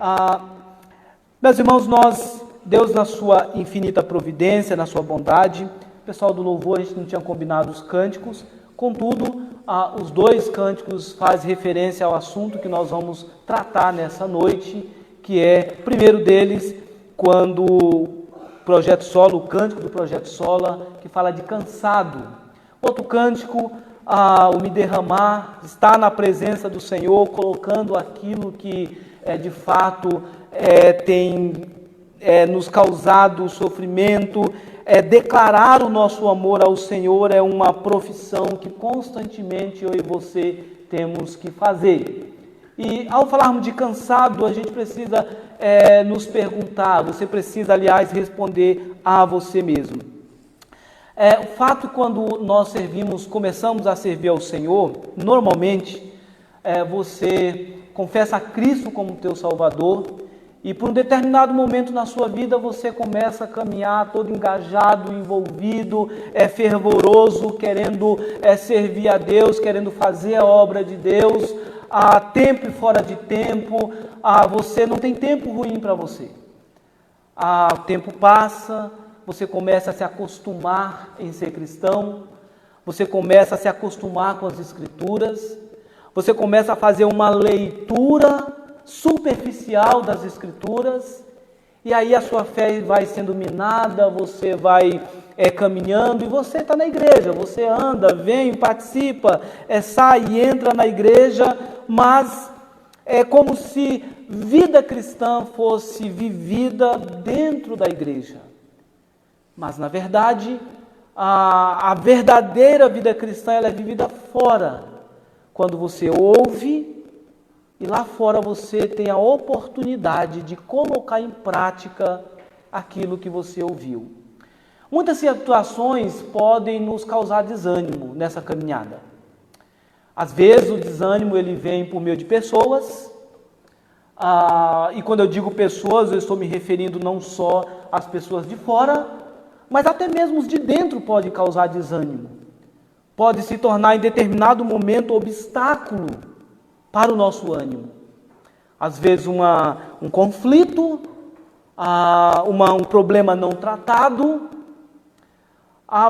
Ah, meus irmãos, Deus na sua infinita providência, na sua bondade, o pessoal do louvor, a gente não tinha combinado os cânticos, contudo, os dois cânticos fazem referência ao assunto que nós vamos tratar nessa noite, que é, o primeiro deles, quando o Projeto Sola, o cântico do Projeto Sola, que fala de cansado. Outro cântico, o Me Derramar, está na presença do Senhor, colocando aquilo que de fato tem nos causado sofrimento. Declarar o nosso amor ao Senhor é uma profissão que constantemente eu e você temos que fazer. E ao falarmos de cansado, a gente precisa nos perguntar, você precisa, aliás, responder a você mesmo. O fato é que quando nós começamos a servir ao Senhor, normalmente você confessa a Cristo como teu Salvador e por um determinado momento na sua vida você começa a caminhar todo engajado, envolvido, fervoroso, querendo servir a Deus, querendo fazer a obra de Deus, a tempo e fora de tempo, você não tem tempo ruim para você. O tempo passa, você começa a se acostumar em ser cristão, você começa a se acostumar com as Escrituras, você começa a fazer uma leitura superficial das Escrituras, e aí a sua fé vai sendo minada, você vai caminhando, e você está na igreja, você anda, vem, participa, sai e entra na igreja, mas é como se vida cristã fosse vivida dentro da igreja. Mas, na verdade, a verdadeira vida cristã ela é vivida fora. Quando você ouve e lá fora você tem a oportunidade de colocar em prática aquilo que você ouviu. Muitas situações podem nos causar desânimo nessa caminhada. Às vezes o desânimo ele vem por meio de pessoas, e quando eu digo pessoas, eu estou me referindo não só às pessoas de fora, mas até mesmo os de dentro podem causar desânimo. Pode se tornar em determinado momento obstáculo para o nosso ânimo. Às vezes um conflito, um problema não tratado,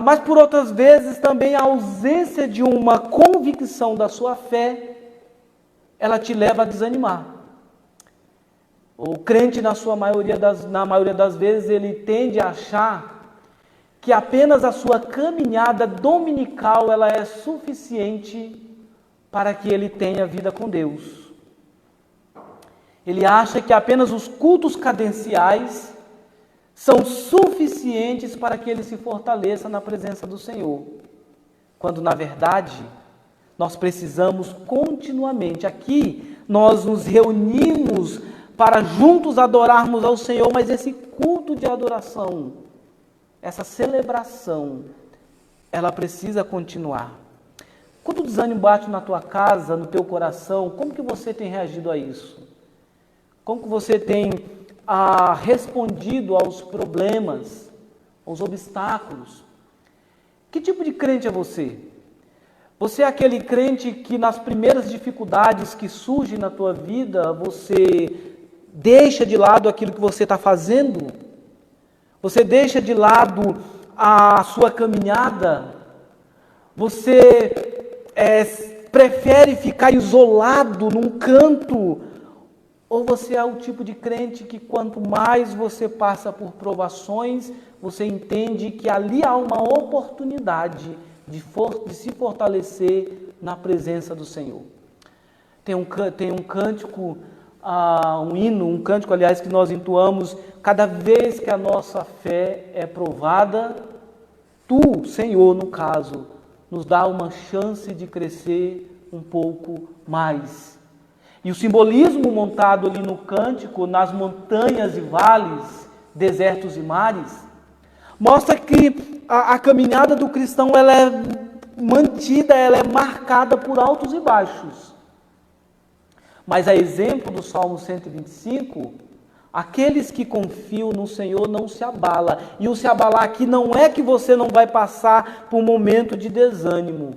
mas por outras vezes também a ausência de uma convicção da sua fé, ela te leva a desanimar. O crente, na maioria das vezes, ele tende a achar que apenas a sua caminhada dominical ela é suficiente para que ele tenha vida com Deus. Ele acha que apenas os cultos cadenciais são suficientes para que ele se fortaleça na presença do Senhor. Quando, na verdade, nós precisamos continuamente. Aqui, nós nos reunimos para juntos adorarmos ao Senhor, mas esse culto de adoração, essa celebração, ela precisa continuar. Quando o desânimo bate na tua casa, no teu coração, como que você tem reagido a isso? Como que você tem respondido aos problemas, aos obstáculos? Que tipo de crente é você? Você é aquele crente que nas primeiras dificuldades que surgem na tua vida, você deixa de lado aquilo que você está fazendo? Você deixa de lado a sua caminhada? Você prefere ficar isolado num canto? Ou você é o tipo de crente que quanto mais você passa por provações, você entende que ali há uma oportunidade de se fortalecer na presença do Senhor? Tem um cântico, um cântico, aliás, que nós entoamos cada vez que a nossa fé é provada. Tu, Senhor, no caso, nos dá uma chance de crescer um pouco mais. E o simbolismo montado ali no cântico, nas montanhas e vales, desertos e mares, mostra que a caminhada do cristão ela é mantida, ela é marcada por altos e baixos. Mas a exemplo do Salmo 125, aqueles que confiam no Senhor não se abala. E o se abalar aqui não é que você não vai passar por um momento de desânimo,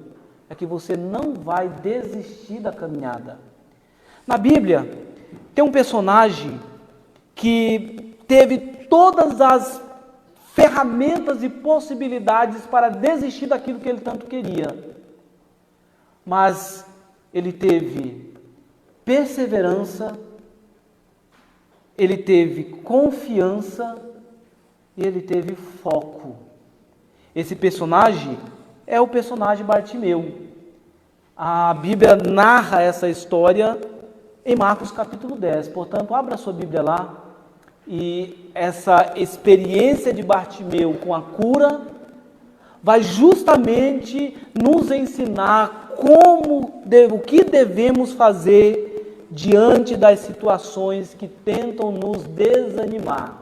é que você não vai desistir da caminhada. Na Bíblia, tem um personagem que teve todas as ferramentas e possibilidades para desistir daquilo que ele tanto queria. Mas ele teve perseverança, ele teve confiança e ele teve foco. Esse personagem é o personagem Bartimeu. A Bíblia narra essa história em Marcos capítulo 10. Portanto, abra sua Bíblia lá. E essa experiência de Bartimeu com a cura vai justamente nos ensinar o que devemos fazer diante das situações que tentam nos desanimar.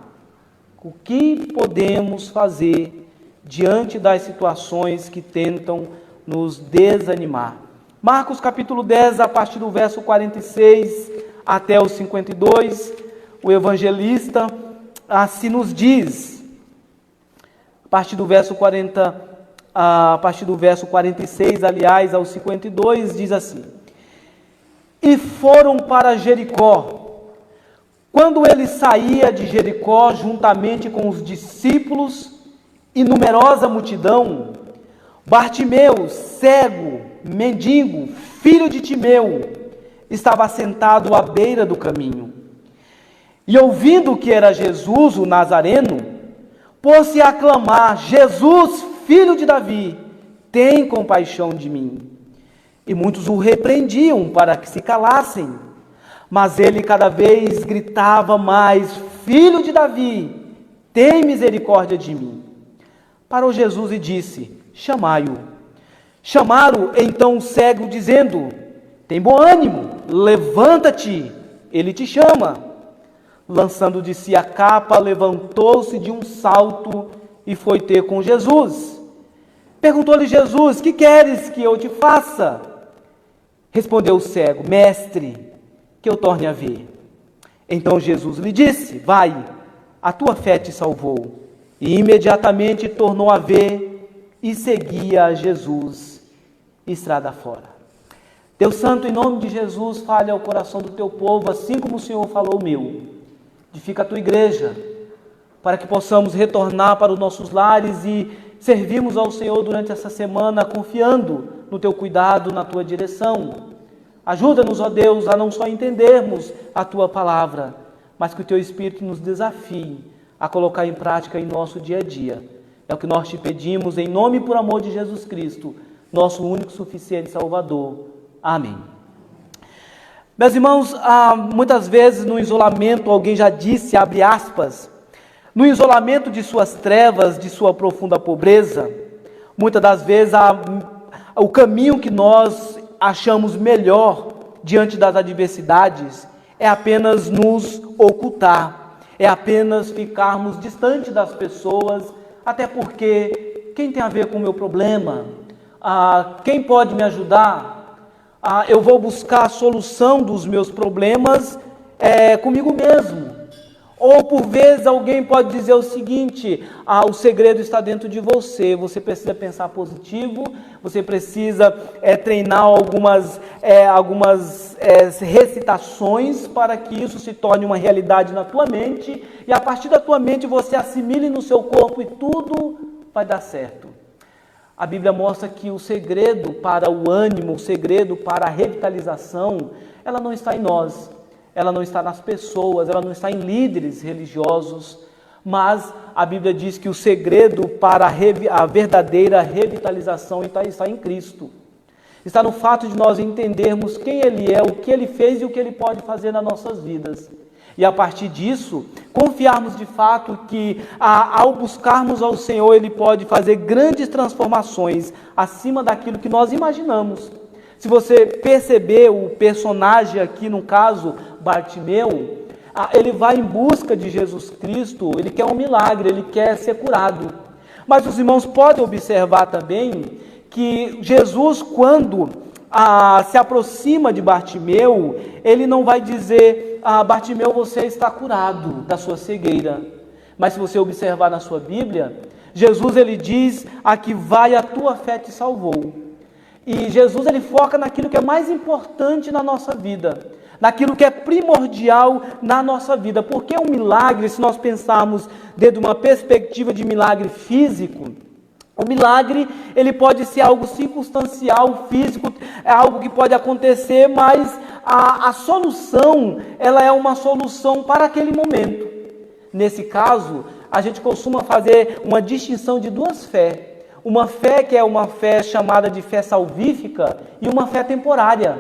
O que podemos fazer diante das situações que tentam nos desanimar. Marcos capítulo 10, a partir do verso 46 até o 52, o evangelista assim nos diz, a partir do verso 46, aliás, ao 52, diz assim: E foram para Jericó. Quando ele saía de Jericó, juntamente com os discípulos e numerosa multidão, Bartimeu, cego, mendigo, filho de Timeu, estava sentado à beira do caminho. E ouvindo que era Jesus, o Nazareno, pôs-se a clamar: Jesus, filho de Davi, tem compaixão de mim. E muitos o repreendiam para que se calassem. Mas ele cada vez gritava mais: Filho de Davi, tem misericórdia de mim. Parou Jesus e disse: Chamai-o. Chamaram então o cego, dizendo: Tem bom ânimo, levanta-te, ele te chama. Lançando de si a capa, levantou-se de um salto e foi ter com Jesus. Perguntou-lhe Jesus: Que queres que eu te faça? Respondeu o cego: Mestre, que eu torne a ver. Então Jesus lhe disse: Vai, a tua fé te salvou. E imediatamente tornou a ver e seguia a Jesus estrada fora. Deus Santo, em nome de Jesus, fale ao coração do teu povo, assim como o Senhor falou o meu. Edifica a tua igreja, para que possamos retornar para os nossos lares e servirmos ao Senhor durante essa semana, confiando no teu cuidado, na tua direção. Ajuda-nos, ó Deus, a não só entendermos a tua palavra, mas que o teu Espírito nos desafie a colocar em prática em nosso dia a dia. É o que nós te pedimos, em nome e por amor de Jesus Cristo, nosso único, suficiente Salvador. Amém. Meus irmãos, muitas vezes no isolamento, alguém já disse, abre aspas, no isolamento de suas trevas, de sua profunda pobreza, muitas das vezes o caminho que nós achamos melhor diante das adversidades é apenas nos ocultar, é apenas ficarmos distante das pessoas, até porque quem tem a ver com o meu problema? Quem pode me ajudar? Eu vou buscar a solução dos meus problemas comigo mesmo. Ou por vezes alguém pode dizer o seguinte: o segredo está dentro de você, você precisa pensar positivo, você precisa treinar algumas recitações para que isso se torne uma realidade na tua mente, e a partir da tua mente você assimile no seu corpo e tudo vai dar certo. A Bíblia mostra que o segredo para o ânimo, o segredo para a revitalização, ela não está em nós, ela não está nas pessoas, ela não está em líderes religiosos, mas a Bíblia diz que o segredo para a verdadeira revitalização está em Cristo. Está no fato de nós entendermos quem Ele é, o que Ele fez e o que Ele pode fazer nas nossas vidas. E a partir disso, confiarmos de fato que ao buscarmos ao Senhor, Ele pode fazer grandes transformações acima daquilo que nós imaginamos. Se você perceber o personagem aqui, no caso, Bartimeu, ele vai em busca de Jesus Cristo, ele quer um milagre, ele quer ser curado. Mas os irmãos podem observar também que Jesus, quando se aproxima de Bartimeu, ele não vai dizer: Bartimeu, você está curado da sua cegueira. Mas se você observar na sua Bíblia, Jesus ele diz: aqui vai, a tua fé te salvou. E Jesus ele foca naquilo que é mais importante na nossa vida, naquilo que é primordial na nossa vida. Porque um milagre, se nós pensarmos dentro de uma perspectiva de milagre físico, o milagre, ele pode ser algo circunstancial, físico, é algo que pode acontecer, mas a solução, ela é uma solução para aquele momento. Nesse caso, a gente costuma fazer uma distinção de duas fés. Uma fé que é uma fé chamada de fé salvífica e uma fé temporária.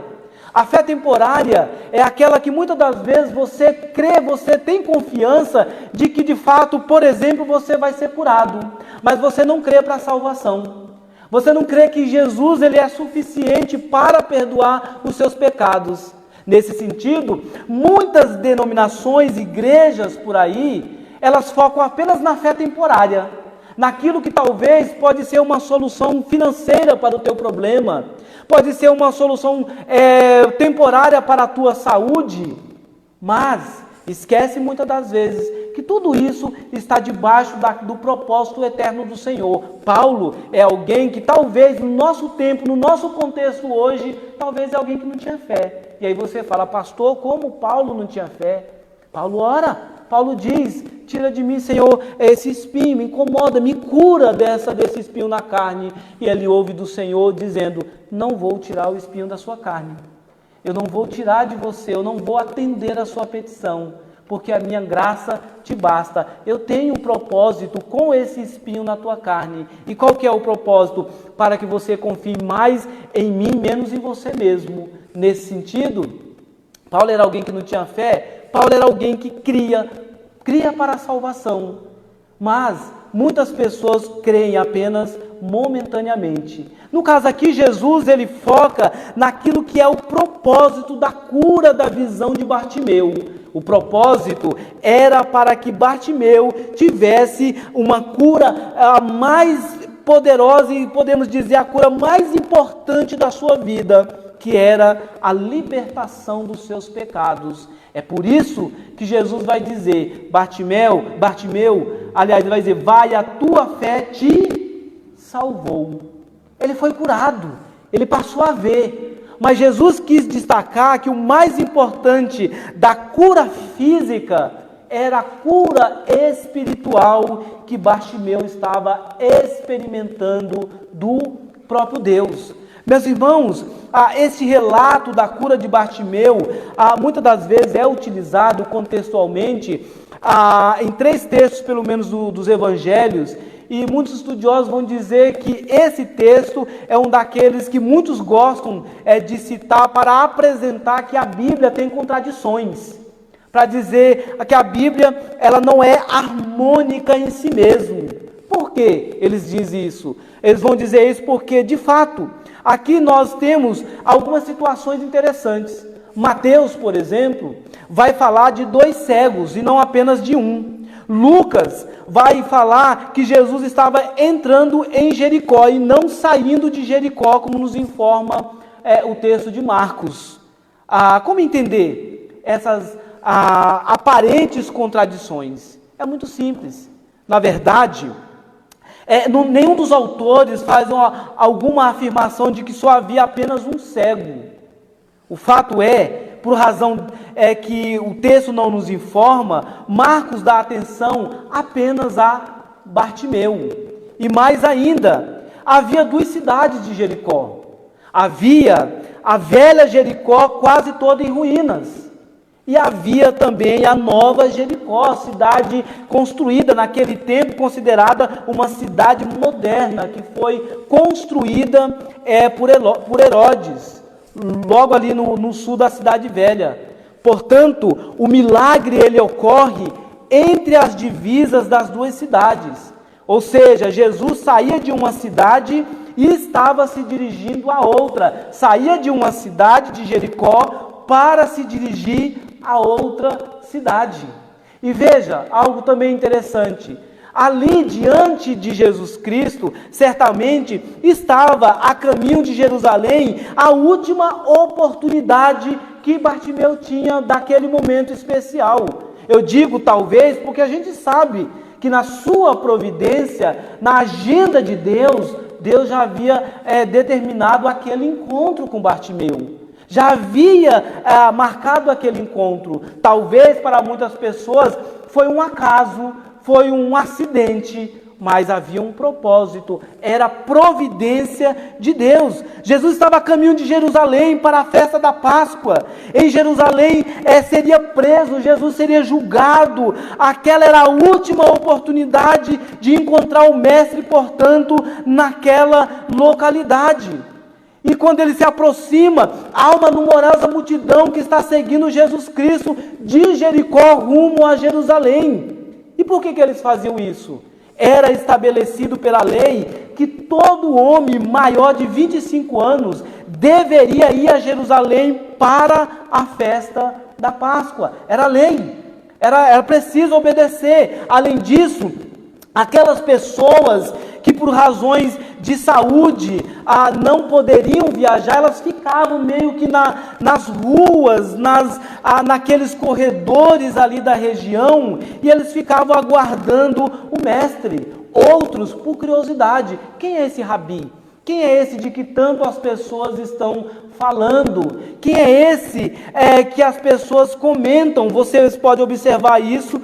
A fé temporária é aquela que muitas das vezes você crê, você tem confiança de que de fato, por exemplo, você vai ser curado, mas você não crê para a salvação. Você não crê que Jesus ele é suficiente para perdoar os seus pecados. Nesse sentido, muitas denominações, igrejas por aí, elas focam apenas na fé temporária, naquilo que talvez pode ser uma solução financeira para o teu problema, pode ser uma solução temporária para a tua saúde, mas esquece muitas das vezes que tudo isso está debaixo do propósito eterno do Senhor. Paulo é alguém que talvez no nosso tempo, no nosso contexto hoje, talvez é alguém que não tinha fé. E aí você fala, pastor, como Paulo não tinha fé? Paulo ora, Paulo diz, tira de mim, Senhor, esse espinho, me incomoda, me cura desse espinho na carne. E ele ouve do Senhor dizendo, não vou tirar o espinho da sua carne. Eu não vou tirar de você, eu não vou atender a sua petição, porque a minha graça te basta. Eu tenho um propósito com esse espinho na tua carne. E qual que é o propósito? Para que você confie mais em mim, menos em você mesmo. Nesse sentido, Paulo era alguém que não tinha fé, Paulo era alguém que cria para a salvação. Mas muitas pessoas creem apenas momentaneamente. No caso aqui, Jesus ele foca naquilo que é o propósito da cura da visão de Bartimeu. O propósito era para que Bartimeu tivesse uma cura mais poderosa e podemos dizer a cura mais importante da sua vida, que era a libertação dos seus pecados. É por isso que Jesus vai dizer, Bartimeu, aliás, ele vai dizer, vai, a tua fé te salvou. Ele foi curado, ele passou a ver. Mas Jesus quis destacar que o mais importante da cura física era a cura espiritual que Bartimeu estava experimentando do próprio Deus. Meus irmãos, esse relato da cura de Bartimeu, muitas das vezes é utilizado contextualmente em 3 textos, pelo menos, dos evangelhos, e muitos estudiosos vão dizer que esse texto é um daqueles que muitos gostam de citar para apresentar que a Bíblia tem contradições, para dizer que a Bíblia ela não é harmônica em si mesma. Por que eles dizem isso? Eles vão dizer isso porque, de fato, aqui nós temos algumas situações interessantes. Mateus, por exemplo, vai falar de 2 cegos e não apenas de um. Lucas vai falar que Jesus estava entrando em Jericó e não saindo de Jericó, como nos informa o texto de Marcos. Como entender essas aparentes contradições? É muito simples. Na verdade, nenhum dos autores faz alguma afirmação de que só havia apenas um cego. O fato por razão que o texto não nos informa, Marcos dá atenção apenas a Bartimeu. E mais ainda, havia 2 cidades de Jericó. Havia a velha Jericó quase toda em ruínas. E havia também a nova Jericó, cidade construída naquele tempo, considerada uma cidade moderna, que foi construída por Herodes, logo ali no sul da cidade velha. Portanto, o milagre ele ocorre entre as divisas das 2 cidades. Ou seja, Jesus saía de uma cidade e estava se dirigindo a outra. Saía de uma cidade de Jericó para se dirigir a outra cidade. E veja, algo também interessante. Ali diante de Jesus Cristo, certamente estava a caminho de Jerusalém a última oportunidade que Bartimeu tinha daquele momento especial. Eu digo talvez porque a gente sabe que na sua providência, na agenda de Deus, Deus já havia determinado aquele encontro com Bartimeu. Já havia marcado aquele encontro. Talvez para muitas pessoas foi um acaso, foi um acidente, mas havia um propósito, era a providência de Deus. Jesus estava a caminho de Jerusalém para a festa da Páscoa. Em Jerusalém seria preso, Jesus seria julgado. Aquela era a última oportunidade de encontrar o Mestre, portanto, naquela localidade. E quando ele se aproxima, há uma numerosa multidão que está seguindo Jesus Cristo de Jericó rumo a Jerusalém. E por que eles faziam isso? Era estabelecido pela lei que todo homem maior de 25 anos deveria ir a Jerusalém para a festa da Páscoa. Era lei, era preciso obedecer. Além disso, aquelas pessoas que por razões de saúde não poderiam viajar, elas ficavam meio que nas ruas, naqueles corredores ali da região, e eles ficavam aguardando o mestre. Outros, por curiosidade, quem é esse rabi? Quem é esse de que tanto as pessoas estão falando? Quem é esse que as pessoas comentam? Vocês podem observar isso.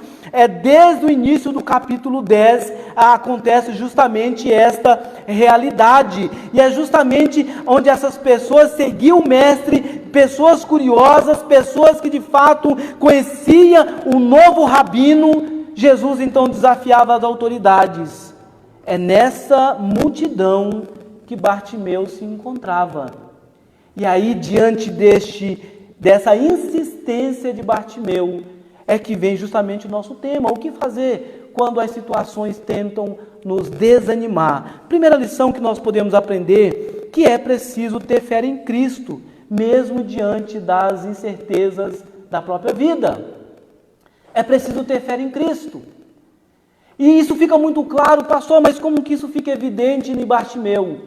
Desde o início do capítulo 10, acontece justamente esta realidade. E é justamente onde essas pessoas seguiam o mestre, pessoas curiosas, pessoas que de fato conheciam o novo rabino. Jesus então desafiava as autoridades. É nessa multidão que Bartimeu se encontrava. E aí, diante dessa insistência de Bartimeu, é que vem justamente o nosso tema. O que fazer quando as situações tentam nos desanimar? Primeira lição que nós podemos aprender, que é preciso ter fé em Cristo, mesmo diante das incertezas da própria vida. É preciso ter fé em Cristo. E isso fica muito claro, pastor, mas como que isso fica evidente em Bartimeu?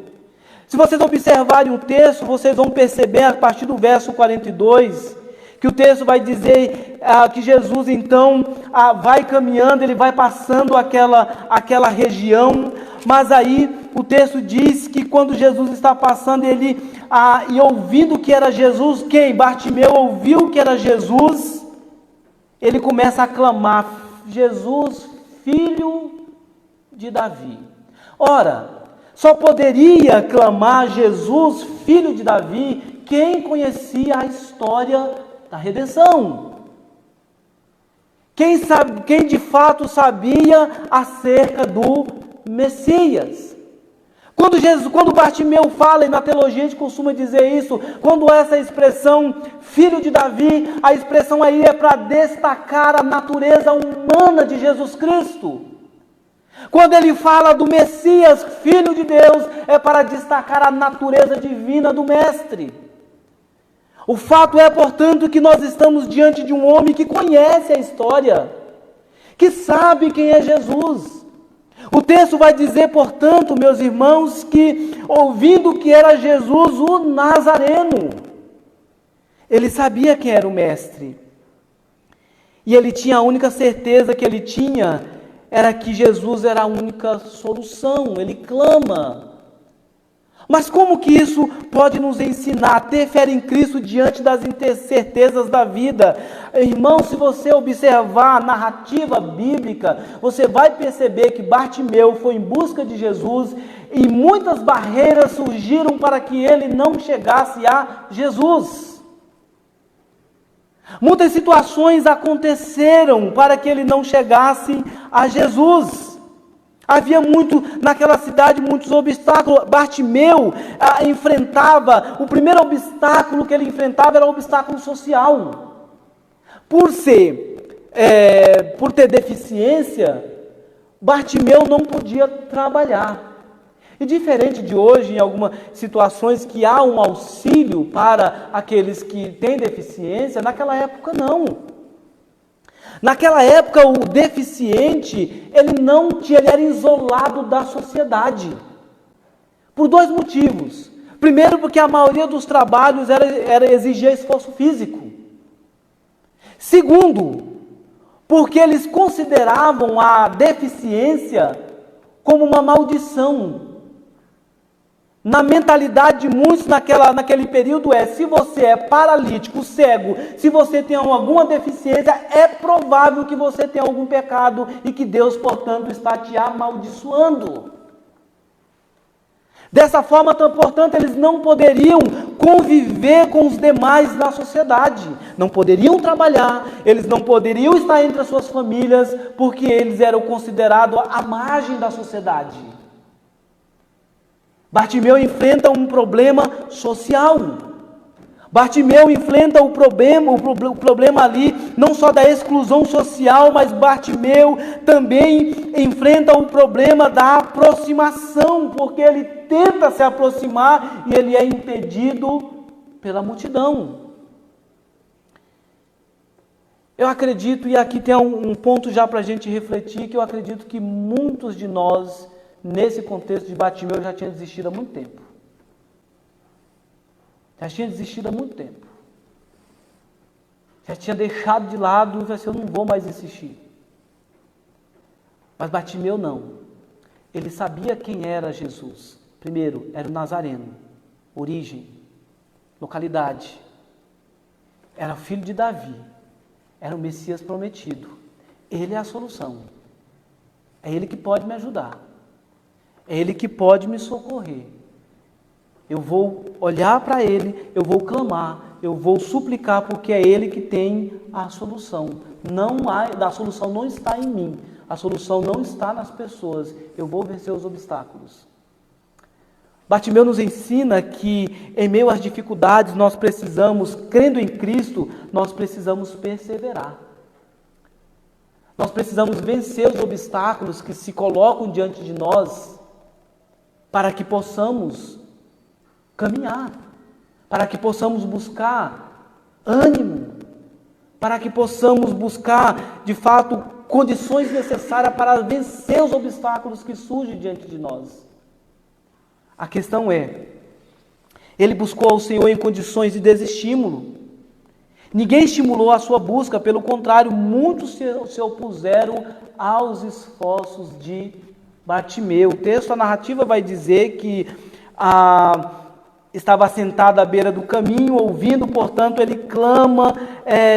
Se vocês observarem o texto, vocês vão perceber a partir do verso 42, que o texto vai dizer que Jesus então vai caminhando, ele vai passando aquela região, mas aí o texto diz que quando Jesus está passando, e ouvindo que era Jesus, quem? Bartimeu ouviu que era Jesus, ele começa a clamar, Jesus, filho de Davi. Ora, só poderia clamar Jesus, filho de Davi, quem conhecia a história da redenção. Quem de fato sabia acerca do Messias. Quando Bartimeu fala, e na teologia a gente costuma dizer isso, quando essa expressão, filho de Davi, a expressão aí é para destacar a natureza humana de Jesus Cristo. Quando ele fala do Messias, filho de Deus, é para destacar a natureza divina do Mestre. O fato é, portanto, que nós estamos diante de um homem que conhece a história, que sabe quem é Jesus. O texto vai dizer, portanto, meus irmãos, que ouvindo que era Jesus o Nazareno, ele sabia quem era o Mestre. E ele tinha a única certeza que ele tinha, era que Jesus era a única solução. Ele clama. Mas como que isso pode nos ensinar a ter fé em Cristo diante das incertezas da vida? Irmão, se você observar a narrativa bíblica, você vai perceber que Bartimeu foi em busca de Jesus e muitas barreiras surgiram para que ele não chegasse a Jesus. Muitas situações aconteceram para que ele não chegasse a Jesus. Havia naquela cidade muitos obstáculos. Bartimeu enfrentava, o primeiro obstáculo que ele enfrentava era o obstáculo social. Por ter deficiência, Bartimeu não podia trabalhar. E diferente de hoje, em algumas situações que há um auxílio para aqueles que têm deficiência, naquela época não. Naquela época o deficiente, ele era isolado da sociedade. Por dois motivos. Primeiro, porque a maioria dos trabalhos exigia esforço físico. Segundo, porque eles consideravam a deficiência como uma maldição. Na mentalidade de muitos naquele período se você é paralítico, cego, se você tem alguma deficiência, é provável que você tenha algum pecado e que Deus, portanto, está te amaldiçoando. Dessa forma, portanto, eles não poderiam conviver com os demais na sociedade, não poderiam trabalhar, eles não poderiam estar entre as suas famílias, porque eles eram considerados à margem da sociedade. Bartimeu enfrenta um problema social. Bartimeu enfrenta o problema ali, não só da exclusão social, mas Bartimeu também enfrenta o problema da aproximação, porque ele tenta se aproximar e ele é impedido pela multidão. Eu acredito, e aqui tem um ponto já para a gente refletir, que eu acredito que muitos de nós, nesse contexto de Bartimeu, já tinha desistido há muito tempo. Já tinha desistido há muito tempo. Já tinha deixado de lado e falou assim, eu não vou mais insistir. Mas Bartimeu não. Ele sabia quem era Jesus. Primeiro, era o Nazareno. Origem, localidade. Era filho de Davi. Era o Messias prometido. Ele é a solução. É Ele que pode me ajudar. É Ele que pode me socorrer. Eu vou olhar para Ele, eu vou clamar, eu vou suplicar, porque é Ele que tem a solução. A solução não está em mim, a solução não está nas pessoas. Eu vou vencer os obstáculos. Bartimeu nos ensina que em meio às dificuldades nós precisamos, crendo em Cristo, nós precisamos perseverar. Nós precisamos vencer os obstáculos que se colocam diante de nós, para que possamos caminhar, para que possamos buscar ânimo, para que possamos buscar, de fato, condições necessárias para vencer os obstáculos que surgem diante de nós. A questão é, ele buscou ao Senhor em condições de desestímulo. Ninguém estimulou a sua busca, pelo contrário, muitos se opuseram aos esforços de Bartimeu. O texto, a narrativa vai dizer que estava sentado à beira do caminho, ouvindo, portanto, ele clama,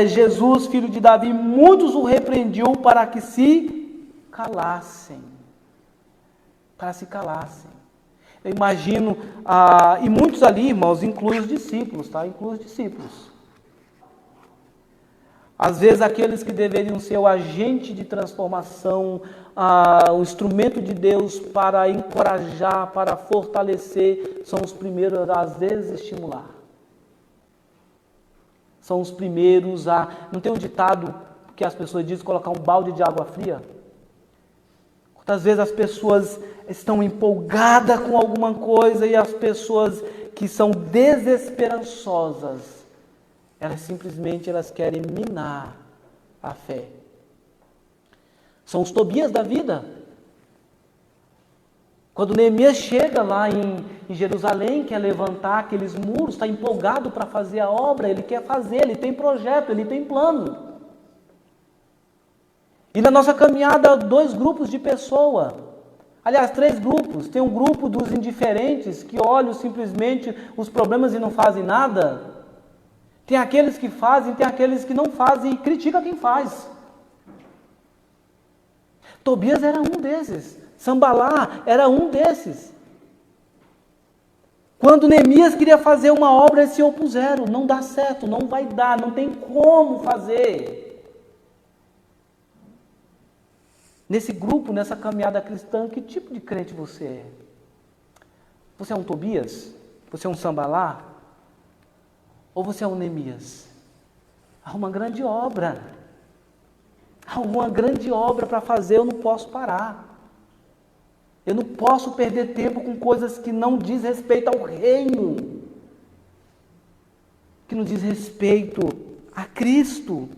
Jesus, filho de Davi. Muitos o repreendiam para que se calassem. Para se calassem. Eu imagino, e muitos ali, irmãos, incluem os discípulos, tá? Incluem os discípulos. Às vezes aqueles que deveriam ser o agente de transformação, o instrumento de Deus para encorajar, para fortalecer, são os primeiros a, às vezes, estimular. São os primeiros a... Não tem um ditado que as pessoas dizem, colocar um balde de água fria? Quantas vezes as pessoas estão empolgadas com alguma coisa e as pessoas que são desesperançosas, elas querem minar a fé. São os Tobias da vida. Quando Neemias chega lá em Jerusalém, quer levantar aqueles muros, está empolgado para fazer a obra, ele quer fazer, ele tem projeto, ele tem plano. E na nossa caminhada, 2 grupos de pessoas. Aliás, 3 grupos. Tem um grupo dos indiferentes, que olham simplesmente os problemas e não fazem nada. Tem aqueles que fazem, tem aqueles que não fazem e critica quem faz. Tobias era um desses. Sambalá era um desses. Quando Neemias queria fazer uma obra, eles se opuseram. Não dá certo, não vai dar, não tem como fazer. Nesse grupo, nessa caminhada cristã, que tipo de crente você é? Você é um Tobias? Você é um Sambalá? Ou você é um Neemias? Há uma grande obra. Há uma grande obra para fazer, eu não posso parar. Eu não posso perder tempo com coisas que não diz respeito ao reino. Que não diz respeito a Cristo.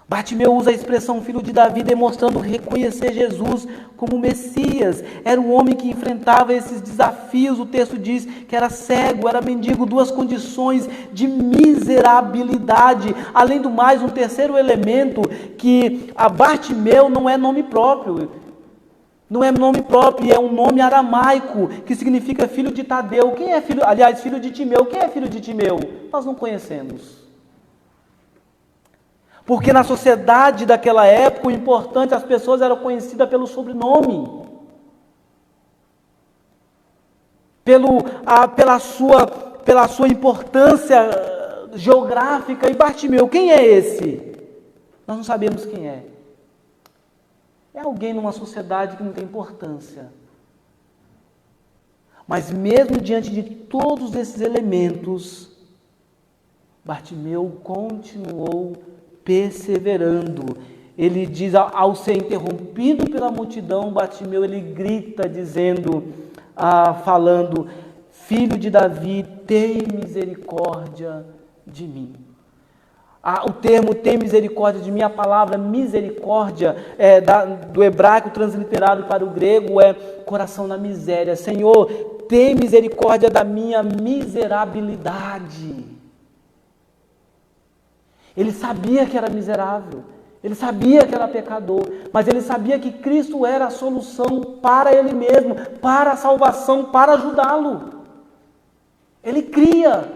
Bartimeu usa a expressão filho de Davi, demonstrando reconhecer Jesus como Messias. Era um homem que enfrentava esses desafios. O texto diz que era cego, era mendigo, 2 condições de miserabilidade. Além do mais, um terceiro elemento, que a Bartimeu não é nome próprio. Não é nome próprio, é um nome aramaico, que significa filho de Tadeu. Quem é filho, aliás, filho de Timeu? Quem é filho de Timeu? Nós não conhecemos. Porque na sociedade daquela época, o importante, as pessoas eram conhecidas pelo sobrenome. Pela sua importância geográfica. E Bartimeu, quem é esse? Nós não sabemos quem é. É alguém numa sociedade que não tem importância. Mas mesmo diante de todos esses elementos, Bartimeu continuou perseverando. Ele diz, ao ser interrompido pela multidão, Bartimeu, ele grita dizendo, falando, filho de Davi, tem misericórdia de mim. O termo tem misericórdia de mim, a palavra misericórdia do hebraico transliterado para o grego é coração na miséria. Senhor, tem misericórdia da minha miserabilidade. Ele sabia que era miserável, ele sabia que era pecador, mas ele sabia que Cristo era a solução para ele mesmo, para a salvação, para ajudá-lo. Ele cria.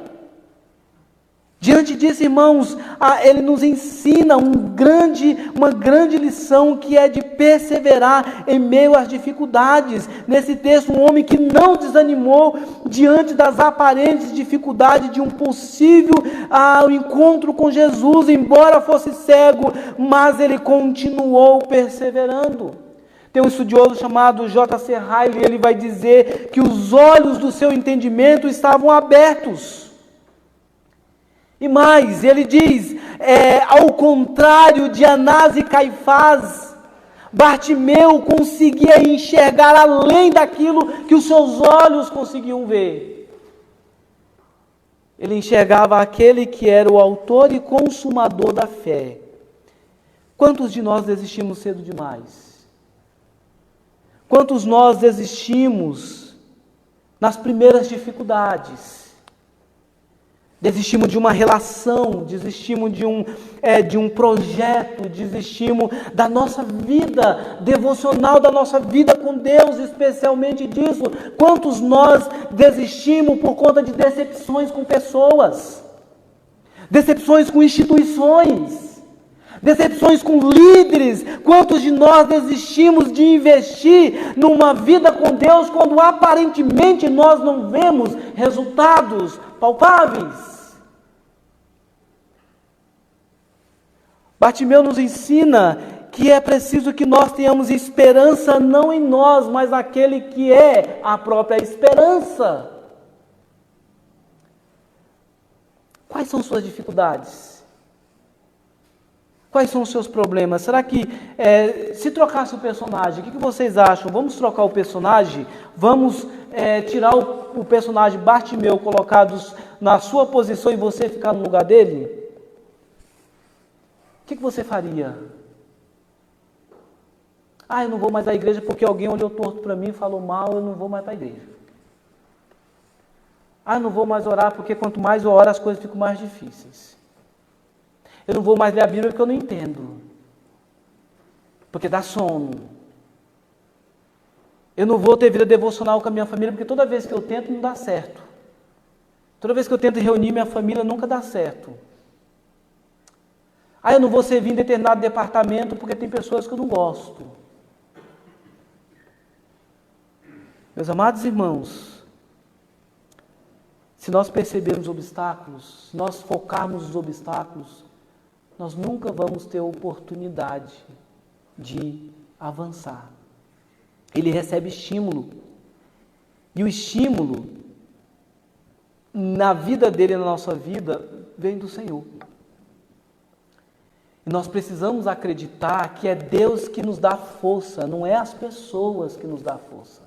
Diante disso, irmãos, ele nos ensina uma grande lição que é de perseverar em meio às dificuldades. Nesse texto, um homem que não desanimou diante das aparentes dificuldades de um possível encontro com Jesus, embora fosse cego, mas ele continuou perseverando. Tem um estudioso chamado J.C. Ryle, ele vai dizer que os olhos do seu entendimento estavam abertos. E mais, ele diz, ao contrário de Anás e Caifás, Bartimeu conseguia enxergar além daquilo que os seus olhos conseguiam ver. Ele enxergava aquele que era o autor e consumador da fé. Quantos de nós desistimos cedo demais? Quantos nós desistimos nas primeiras dificuldades? Desistimos de uma relação, desistimos de um projeto, desistimos da nossa vida devocional, da nossa vida com Deus, especialmente disso. Quantos nós desistimos por conta de decepções com pessoas, decepções com instituições, decepções com líderes? Quantos de nós desistimos de investir numa vida com Deus quando aparentemente nós não vemos resultados palpáveis? Bartimeu nos ensina que é preciso que nós tenhamos esperança não em nós, mas naquele que é a própria esperança. Quais são suas dificuldades? Quais são os seus problemas? Será que, se trocasse o personagem, o que vocês acham? Vamos trocar o personagem? Vamos tirar o personagem Bartimeu, colocados na sua posição e você ficar no lugar dele? O que você faria? Eu não vou mais à igreja porque alguém olhou torto para mim e falou mal, eu não vou mais para a igreja. Eu não vou mais orar porque quanto mais eu oro as coisas ficam mais difíceis. Eu não vou mais ler a Bíblia porque eu não entendo. Porque dá sono. Eu não vou ter vida devocional com a minha família porque toda vez que eu tento não dá certo. Toda vez que eu tento reunir minha família nunca dá certo. Eu não vou servir em determinado departamento porque tem pessoas que eu não gosto. Meus amados irmãos, se nós percebermos obstáculos, se nós focarmos os obstáculos, nós nunca vamos ter oportunidade de avançar. Ele recebe estímulo. E o estímulo na vida dele e na nossa vida vem do Senhor. E nós precisamos acreditar que é Deus que nos dá força, não é as pessoas que nos dá força.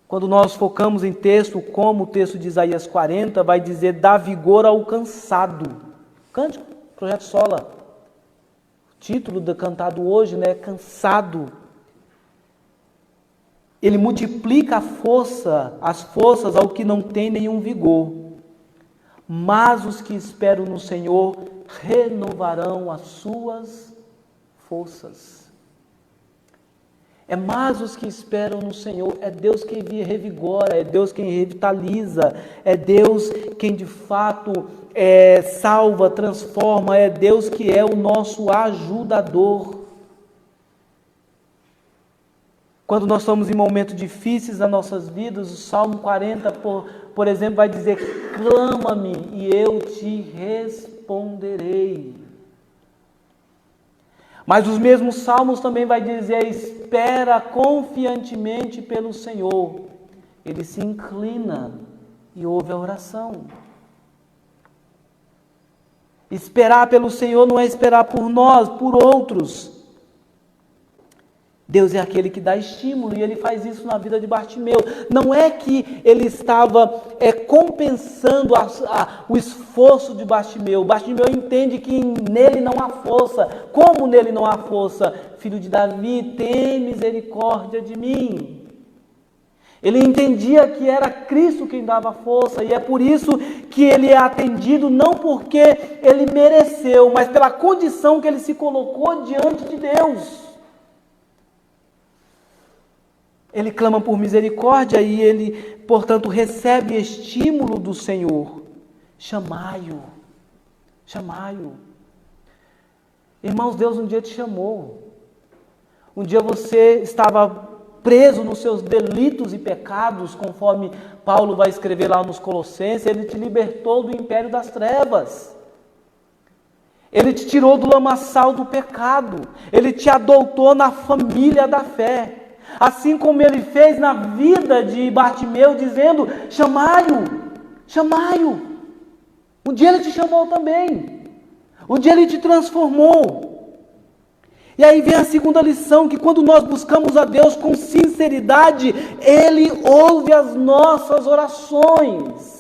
Quando nós focamos em texto, como o texto de Isaías 40 vai dizer, dá vigor ao cansado. Cântico, Projeto Sola. O título do cantado hoje, cansado. Ele multiplica as forças ao que não tem nenhum vigor. Mas os que esperam no Senhor renovarão as suas forças. Mas os que esperam no Senhor, é Deus quem revigora, é Deus quem revitaliza, é Deus quem de fato salva, transforma, é Deus que é o nosso ajudador. Quando nós estamos em momentos difíceis nas nossas vidas, o Salmo 40, por exemplo, vai dizer: clama-me e eu te responderei. Mas os mesmos salmos também vai dizer: espera confiantemente pelo Senhor. Ele se inclina e ouve a oração. Esperar pelo Senhor não é esperar por nós, por outros. Deus é aquele que dá estímulo, e Ele faz isso na vida de Bartimeu. Não é que Ele estava compensando o esforço de Bartimeu. Bartimeu entende que nele não há força. Como nele não há força? Filho de Davi, tem misericórdia de mim. Ele entendia que era Cristo quem dava força, e é por isso que ele é atendido, não porque ele mereceu, mas pela condição que ele se colocou diante de Deus. Ele clama por misericórdia e ele, portanto, recebe estímulo do Senhor. Chamai-o. Chamai-o. Irmãos, Deus um dia te chamou. Um dia você estava preso nos seus delitos e pecados, conforme Paulo vai escrever lá nos Colossenses. Ele te libertou do império das trevas. Ele te tirou do lamaçal do pecado. Ele te adotou na família da fé. Assim como ele fez na vida de Bartimeu, dizendo: chamai-o, chamai-o. Um dia ele te chamou também. Um dia ele te transformou. E aí vem a segunda lição, que quando nós buscamos a Deus com sinceridade, Ele ouve as nossas orações.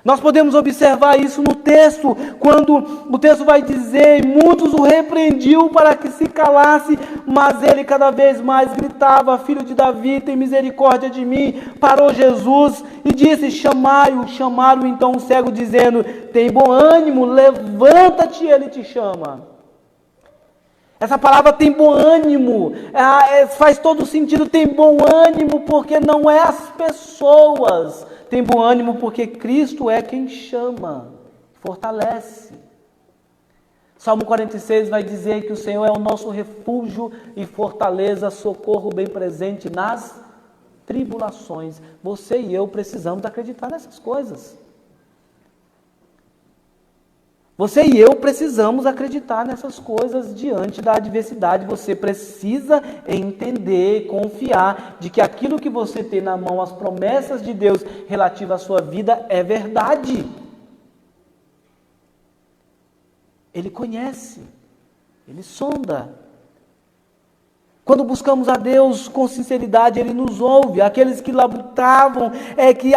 Nós podemos observar isso no texto, quando o texto vai dizer: muitos o repreendiam para que se calasse, mas ele cada vez mais gritava: filho de Davi, tem misericórdia de mim. Parou Jesus e disse: chamai-o. Chamaram então o cego, dizendo: tem bom ânimo, levanta-te, ele te chama. Essa palavra tem bom ânimo, faz todo sentido. Tem bom ânimo porque não é as pessoas. Tem bom ânimo porque Cristo é quem chama, fortalece. Salmo 46 vai dizer que o Senhor é o nosso refúgio e fortaleza, socorro bem presente nas tribulações. Você e eu precisamos acreditar nessas coisas. Você e eu precisamos acreditar nessas coisas diante da adversidade. Você precisa entender, confiar de que aquilo que você tem na mão, as promessas de Deus relativas à sua vida, é verdade. Ele conhece, Ele sonda. Quando buscamos a Deus com sinceridade, Ele nos ouve. Aqueles que labutavam,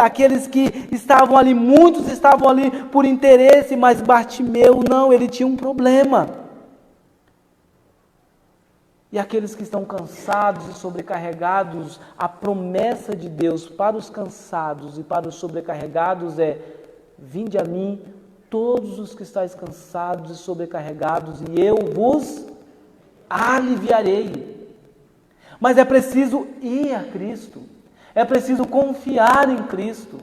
aqueles que estavam ali, muitos estavam ali por interesse, mas Bartimeu não, ele tinha um problema. E aqueles que estão cansados e sobrecarregados, a promessa de Deus para os cansados e para os sobrecarregados é: vinde a mim, todos os que estáis cansados e sobrecarregados, e eu vos aliviarei. Mas é preciso ir a Cristo, é preciso confiar em Cristo,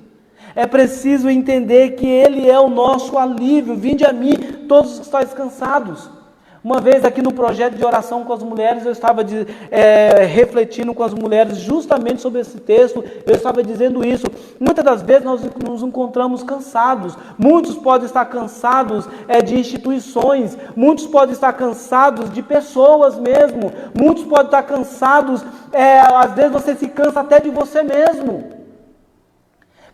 é preciso entender que Ele é o nosso alívio. Vinde a mim, todos os que estáis cansados. Uma vez aqui no projeto de oração com as mulheres, eu estava refletindo com as mulheres justamente sobre esse texto. Eu estava dizendo isso: muitas das vezes nós nos encontramos cansados. Muitos podem estar cansados de instituições, muitos podem estar cansados de pessoas mesmo, muitos podem estar cansados, às vezes você se cansa até de você mesmo.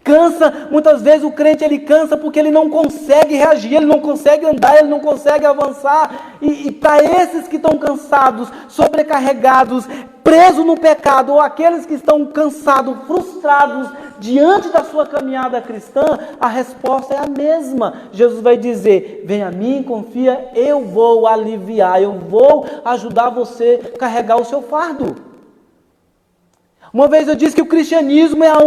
Cansa, muitas vezes o crente ele cansa porque ele não consegue reagir, ele não consegue andar, ele não consegue avançar. E para esses que estão cansados, sobrecarregados, presos no pecado, ou aqueles que estão cansados, frustrados diante da sua caminhada cristã, a resposta é a mesma. Jesus vai dizer: vem a mim, confia, eu vou aliviar, eu vou ajudar você a carregar o seu fardo. Uma vez eu disse que o cristianismo é a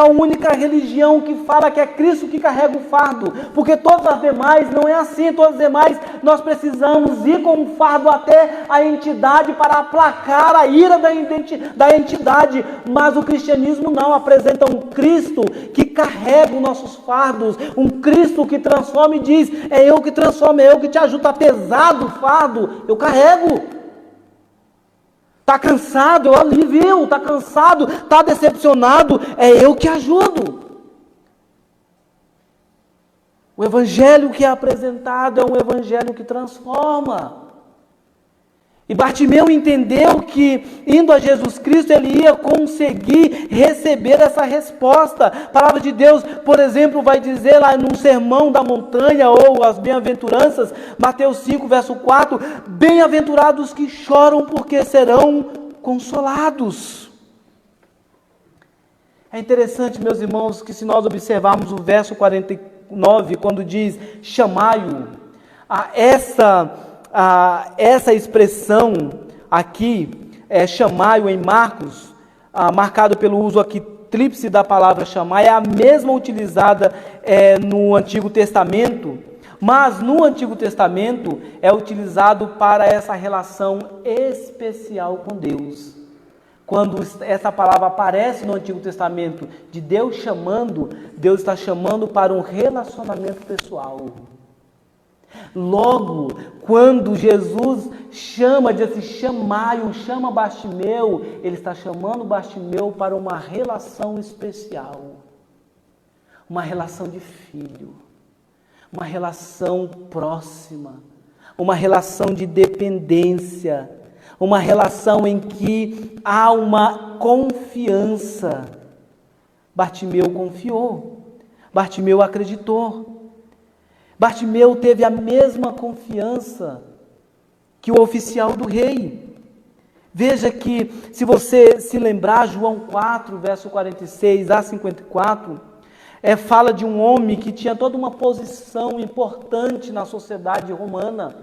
única religião que fala que é Cristo que carrega o fardo, porque todas as demais não é assim. Todas as demais nós precisamos ir com o fardo até a entidade para aplacar a ira da entidade, mas o cristianismo não, apresenta um Cristo que carrega os nossos fardos, um Cristo que transforma e diz: é eu que transformo, é eu que te ajudo. Está pesado o fardo, eu carrego. Está cansado, eu alivio. Está cansado, está decepcionado, é eu que ajudo. O evangelho que é apresentado é um evangelho que transforma. E Bartimeu entendeu que, indo a Jesus Cristo, ele ia conseguir receber essa resposta. A palavra de Deus, por exemplo, vai dizer lá no Sermão da Montanha, ou as bem-aventuranças, Mateus 5, verso 4, bem-aventurados que choram, porque serão consolados. É interessante, meus irmãos, que se nós observarmos o verso 49, quando diz chamai-o, essa expressão aqui, chamai-o em Marcos, marcado pelo uso aqui tríplice da palavra chamar, é a mesma utilizada no Antigo Testamento, mas no Antigo Testamento é utilizado para essa relação especial com Deus. Quando essa palavra aparece no Antigo Testamento, de Deus chamando, Deus está chamando para um relacionamento pessoal. Logo, quando Jesus diz assim, chamai-o, chama Bartimeu, ele está chamando Bartimeu para uma relação especial, uma relação de filho, uma relação próxima, uma relação de dependência, uma relação em que há uma confiança. Bartimeu confiou, Bartimeu acreditou. Bartimeu teve a mesma confiança que o oficial do rei. Veja que, se você se lembrar, João 4, verso 46 a 54, fala de um homem que tinha toda uma posição importante na sociedade romana.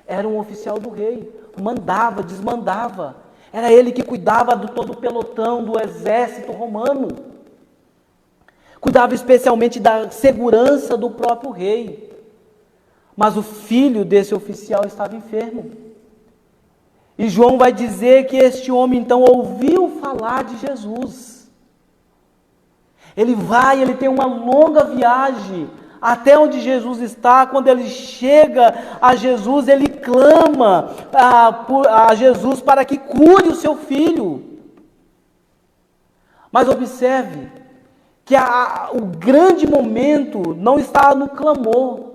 Era um oficial do rei, mandava, desmandava. Era ele que cuidava do todo o pelotão do exército romano. Cuidava especialmente da segurança do próprio rei. Mas o filho desse oficial estava enfermo. E João vai dizer que este homem então ouviu falar de Jesus. Ele tem uma longa viagem até onde Jesus está. Quando ele chega a Jesus, ele clama a Jesus para que cure o seu filho. Mas observe que o grande momento não está no clamor,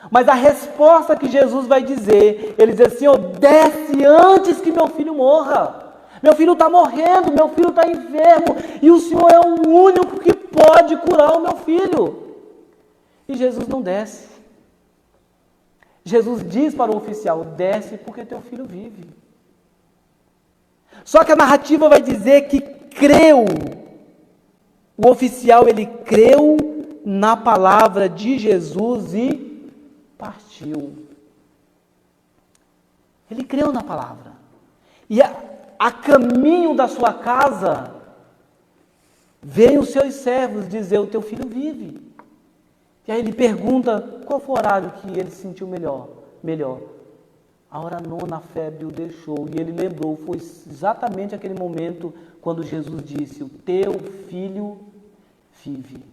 mas a resposta que Jesus vai dizer, ele diz assim: desce antes que meu filho morra. Meu filho está morrendo, meu filho está enfermo, e o Senhor é o único que pode curar o meu filho. E Jesus não desce. Jesus diz para o oficial: desce porque teu filho vive. Só que a narrativa vai dizer que creu. O oficial, ele creu na palavra de Jesus e partiu. Ele creu na palavra. E a caminho da sua casa, veio os seus servos dizer: o teu filho vive. E aí ele pergunta qual foi o horário que ele se sentiu melhor. A hora nona, a febre o deixou. E ele lembrou, foi exatamente aquele momento quando Jesus disse: o teu filho vive.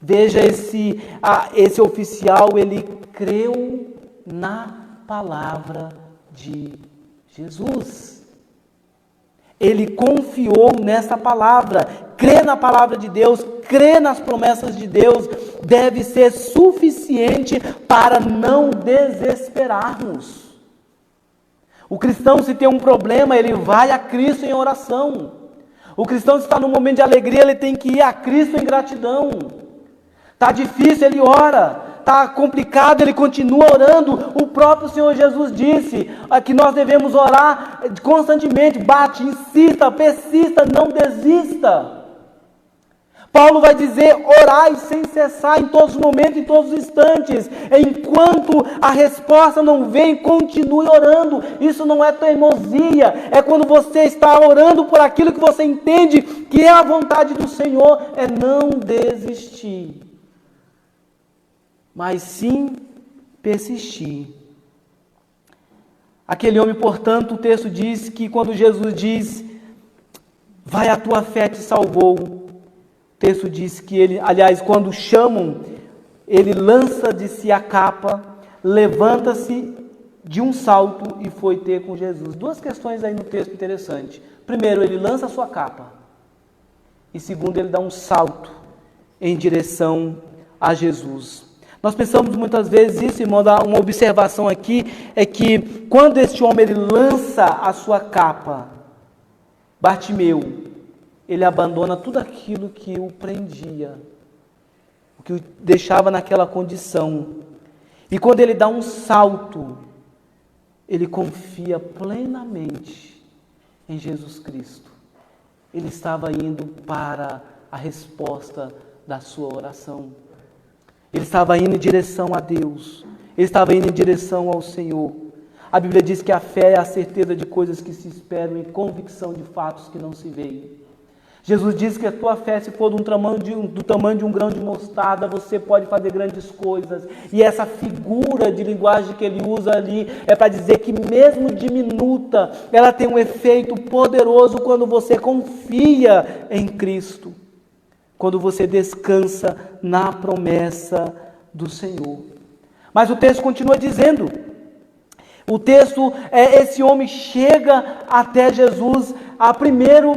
Veja, esse oficial, ele creu na palavra de Jesus. Ele confiou nessa palavra. Crer na palavra de Deus, crer nas promessas de Deus, deve ser suficiente para não desesperarmos. O cristão, se tem um problema, ele vai a Cristo em oração. O cristão, se está num momento de alegria, ele tem que ir a Cristo em gratidão. Está difícil, ele ora. Está complicado, ele continua orando. O próprio Senhor Jesus disse que nós devemos orar constantemente. Bate, insista, persista, não desista. Paulo vai dizer: orai sem cessar, em todos os momentos, em todos os instantes. Enquanto a resposta não vem, continue orando. Isso não é teimosia, é quando você está orando por aquilo que você entende que é a vontade do Senhor, é não desistir, mas sim persistir. Aquele homem, portanto, o texto diz que quando Jesus diz: vai, a tua fé te salvou, o texto diz que ele, aliás, quando chamam, ele lança de si a capa, levanta-se de um salto e foi ter com Jesus. Duas questões aí no texto interessantes. Primeiro, ele lança a sua capa. E segundo, ele dá um salto em direção a Jesus. Nós pensamos muitas vezes isso, irmão, uma observação aqui, é que quando este homem ele lança a sua capa, Bartimeu, ele abandona tudo aquilo que o prendia, o que o deixava naquela condição. E quando ele dá um salto, ele confia plenamente em Jesus Cristo. Ele estava indo para a resposta da sua oração. Ele estava indo em direção a Deus. Ele estava indo em direção ao Senhor. A Bíblia diz que a fé é a certeza de coisas que se esperam e convicção de fatos que não se veem. Jesus diz que a tua fé, se for do tamanho de um grão de mostarda, você pode fazer grandes coisas. E essa figura de linguagem que ele usa ali é para dizer que mesmo diminuta, ela tem um efeito poderoso quando você confia em Cristo, quando você descansa na promessa do Senhor. Mas o texto continua dizendo, esse homem chega até Jesus, primeiro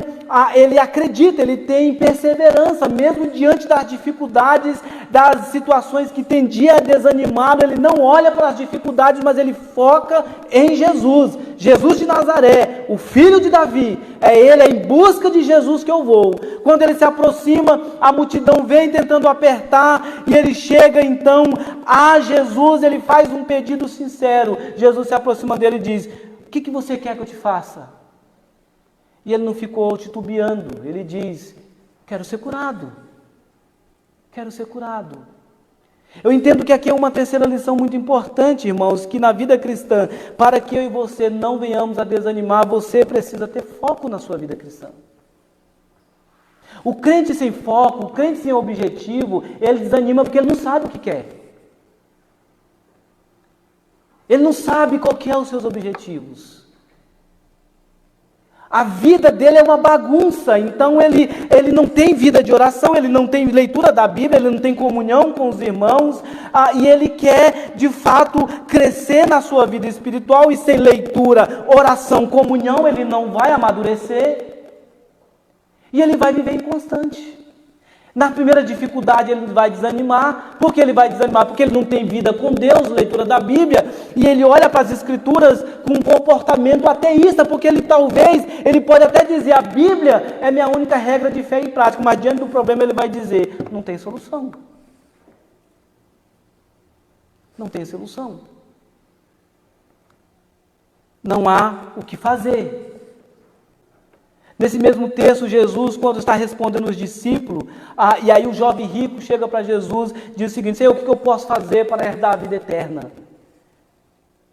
ele acredita, ele tem perseverança, mesmo diante das dificuldades, das situações que tendia a desanimá-lo, ele não olha para as dificuldades, mas ele foca em Jesus, Jesus de Nazaré, o filho de Davi, é em busca de Jesus que eu vou. Quando ele se aproxima, a multidão vem tentando apertar, e ele chega então a Jesus, ele faz um pedido sincero, Jesus se aproxima dele e diz: o que você quer que eu te faça? E ele não ficou titubeando, ele diz: quero ser curado, quero ser curado. Eu entendo que aqui é uma terceira lição muito importante, irmãos, que na vida cristã, para que eu e você não venhamos a desanimar, você precisa ter foco na sua vida cristã. O crente sem foco, o crente sem objetivo, ele desanima porque ele não sabe o que quer. Ele não sabe qual que é os seus objetivos. A vida dele é uma bagunça, então ele não tem vida de oração, ele não tem leitura da Bíblia, ele não tem comunhão com os irmãos, e ele quer, de fato, crescer na sua vida espiritual, e sem leitura, oração, comunhão, ele não vai amadurecer, e ele vai viver inconstante. Na primeira dificuldade ele vai desanimar. Por que ele vai desanimar? Porque ele não tem vida com Deus, leitura da Bíblia, e ele olha para as Escrituras com um comportamento ateísta, porque ele pode até dizer: a Bíblia é minha única regra de fé e prática, mas diante do problema ele vai dizer: não tem solução. Não tem solução. Não há o que fazer. Nesse mesmo texto, Jesus, quando está respondendo os discípulos, e aí o jovem rico chega para Jesus e diz o seguinte: Senhor, o que eu posso fazer para herdar a vida eterna?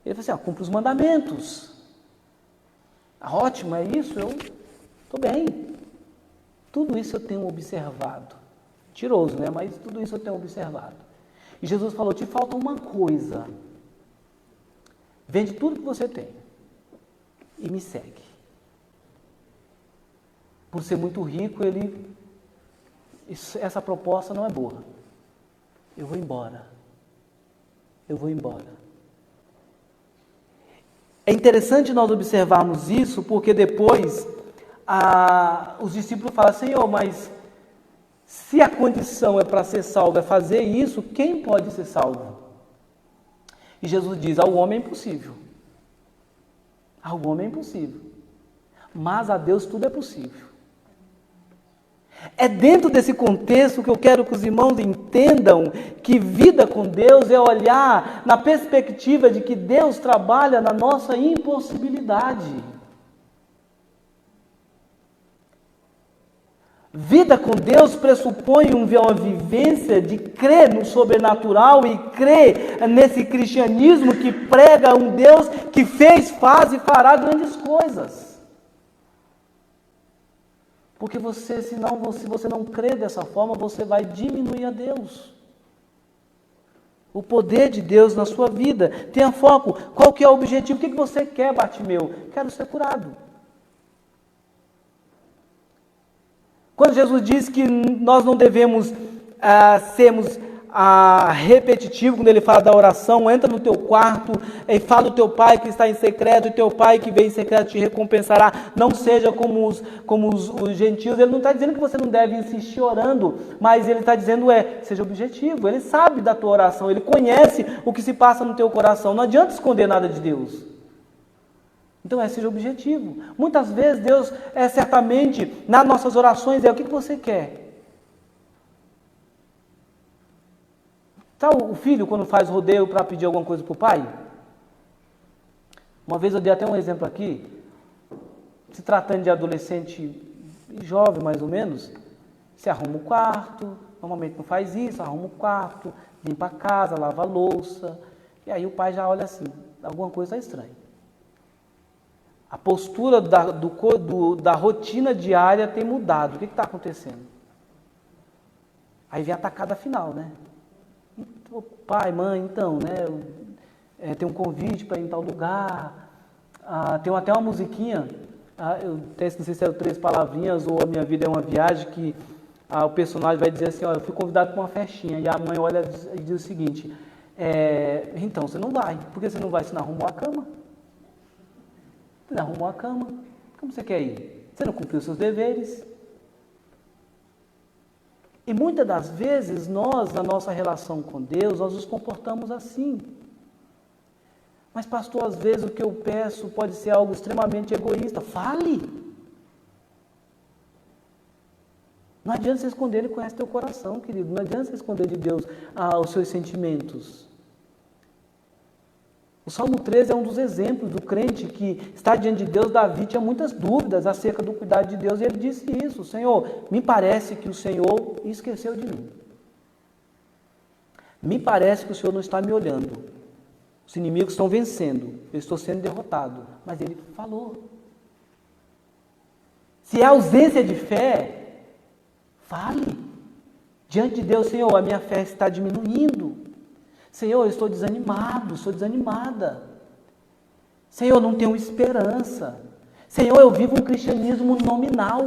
Ele fala assim: cumpre os mandamentos. Ótimo, é isso? Eu estou bem. Tudo isso eu tenho observado. Mentiroso, né? Mas tudo isso eu tenho observado. E Jesus falou: te falta uma coisa. Vende tudo que você tem e me segue. Por ser muito rico, essa proposta não é boa. Eu vou embora. Eu vou embora. É interessante nós observarmos isso, porque depois os discípulos falam: Senhor, mas se a condição é para ser salvo, é fazer isso, quem pode ser salvo? E Jesus diz: ao homem é impossível. Ao homem é impossível. Mas a Deus tudo é possível. É dentro desse contexto que eu quero que os irmãos entendam que vida com Deus é olhar na perspectiva de que Deus trabalha na nossa impossibilidade. Vida com Deus pressupõe uma vivência de crer no sobrenatural e crer nesse cristianismo que prega um Deus que fez, faz e fará grandes coisas. Porque se você não crer dessa forma, você vai diminuir a Deus. O poder de Deus na sua vida. Tenha foco. Qual que é o objetivo? O que você quer, Bartimeu? Quero ser curado. Quando Jesus diz que nós não devemos sermos repetitivos, quando ele fala da oração, entra no teu quarto e fala do teu pai que está em secreto, e teu pai que vem em secreto te recompensará. Não seja como os gentios. Ele não está dizendo que você não deve insistir orando, mas ele está dizendo seja objetivo. Ele sabe da tua oração, ele conhece o que se passa no teu coração. Não adianta esconder nada de Deus. Então seja objetivo. Muitas vezes Deus certamente nas nossas orações o que você quer. Sabe o filho quando faz rodeio para pedir alguma coisa para o pai? Uma vez eu dei até um exemplo aqui, se tratando de adolescente jovem mais ou menos, se arruma o quarto, normalmente não faz isso, arruma o quarto, limpa a casa, lava a louça, e aí o pai já olha assim, alguma coisa está estranha. A postura da rotina diária tem mudado. O que está acontecendo? Aí vem a tacada final, né? Pai, mãe, então, né? Tem um convite para ir em tal lugar. Tem até uma musiquinha. Eu não sei se é 3 palavrinhas ou A Minha Vida é uma Viagem, que o personagem vai dizer assim, eu fui convidado para uma festinha. E a mãe olha e diz o seguinte, então, você não vai. Por que você não vai? Você não arrumou a cama? Você não arrumou a cama? Como você quer ir? Você não cumpriu seus deveres? E muitas das vezes nós, na nossa relação com Deus, nós nos comportamos assim. Mas pastor, às vezes o que eu peço pode ser algo extremamente egoísta. Fale! Não adianta você esconder, Ele conhece teu coração, querido. Não adianta você esconder de Deus os seus sentimentos. O Salmo 13 é um dos exemplos do crente que está diante de Deus. Davi tinha muitas dúvidas acerca do cuidado de Deus e ele disse isso: Senhor, me parece que o Senhor esqueceu de mim. Me parece que o Senhor não está me olhando. Os inimigos estão vencendo, eu estou sendo derrotado. Mas ele falou. Se é ausência de fé, fale. Diante de Deus, Senhor, a minha fé está diminuindo. Senhor, eu estou desanimado, estou desanimada. Senhor, não tenho esperança. Senhor, eu vivo um cristianismo nominal.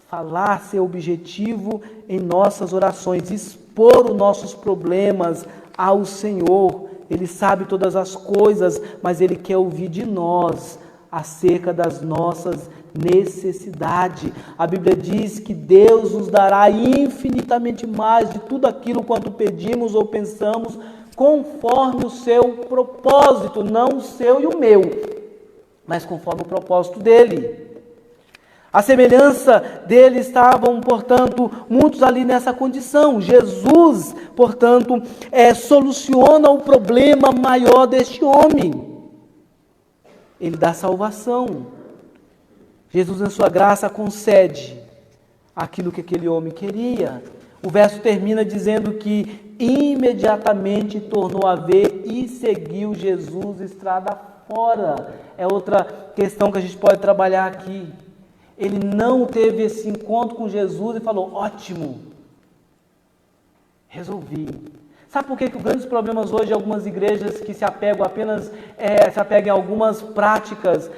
Falar, ser objetivo em nossas orações, expor os nossos problemas ao Senhor. Ele sabe todas as coisas, mas Ele quer ouvir de nós acerca das nossas necessidades. A Bíblia diz que Deus nos dará infinitamente mais de tudo aquilo quanto pedimos ou pensamos, conforme o seu propósito, não o seu e o meu, mas conforme o propósito dele. A semelhança dele estavam, portanto, muitos ali nessa condição. Jesus, portanto, soluciona o problema maior deste homem. Ele dá salvação. Jesus, em sua graça, concede aquilo que aquele homem queria. O verso termina dizendo que imediatamente tornou a ver e seguiu Jesus estrada fora. É outra questão que a gente pode trabalhar aqui. Ele não teve esse encontro com Jesus e falou, ótimo, resolvi. Sabe por que os grandes problemas hoje de algumas igrejas que se apegam apenas, se apegam em algumas práticas,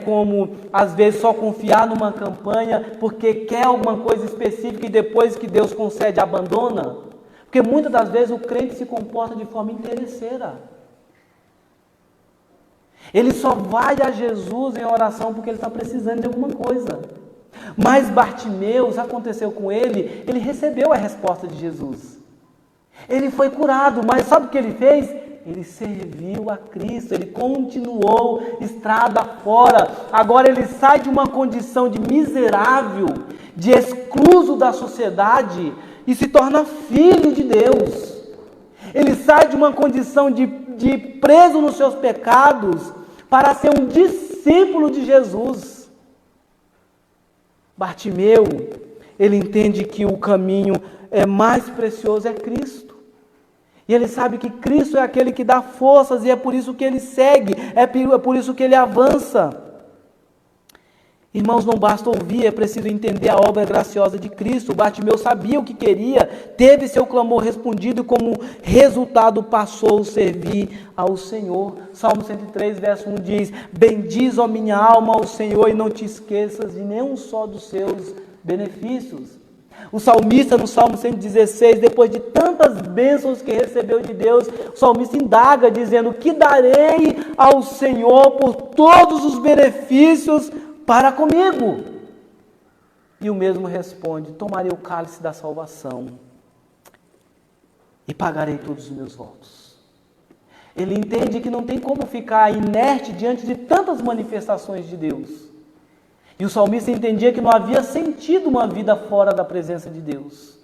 como às vezes só confiar numa campanha, porque quer alguma coisa específica e depois que Deus concede, abandona? Porque muitas das vezes o crente se comporta de forma interesseira. Ele só vai a Jesus em oração porque ele está precisando de alguma coisa. Mas Bartimeu, isso aconteceu com ele, ele recebeu a resposta de Jesus. Ele foi curado, mas sabe o que ele fez? Ele serviu a Cristo, ele continuou estrada fora. Agora ele sai de uma condição de miserável, de excluso da sociedade e se torna filho de Deus. Ele sai de uma condição de preso nos seus pecados para ser um discípulo de Jesus. Bartimeu, ele entende que o caminho mais precioso é Cristo. E ele sabe que Cristo é aquele que dá forças e é por isso que ele segue, é por isso que ele avança. Irmãos, não basta ouvir, é preciso entender a obra graciosa de Cristo. Bartimeu sabia o que queria, teve seu clamor respondido e como resultado passou a servir ao Senhor. Salmo 103, verso 1 diz: bendiz, ó minha alma, ao Senhor e não te esqueças de nenhum só dos seus benefícios. O salmista, no Salmo 116, depois de tantas bênçãos que recebeu de Deus, o salmista indaga dizendo: que darei ao Senhor por todos os benefícios para comigo? E o mesmo responde: tomarei o cálice da salvação e pagarei todos os meus votos. Ele entende que não tem como ficar inerte diante de tantas manifestações de Deus. E o salmista entendia que não havia sentido uma vida fora da presença de Deus,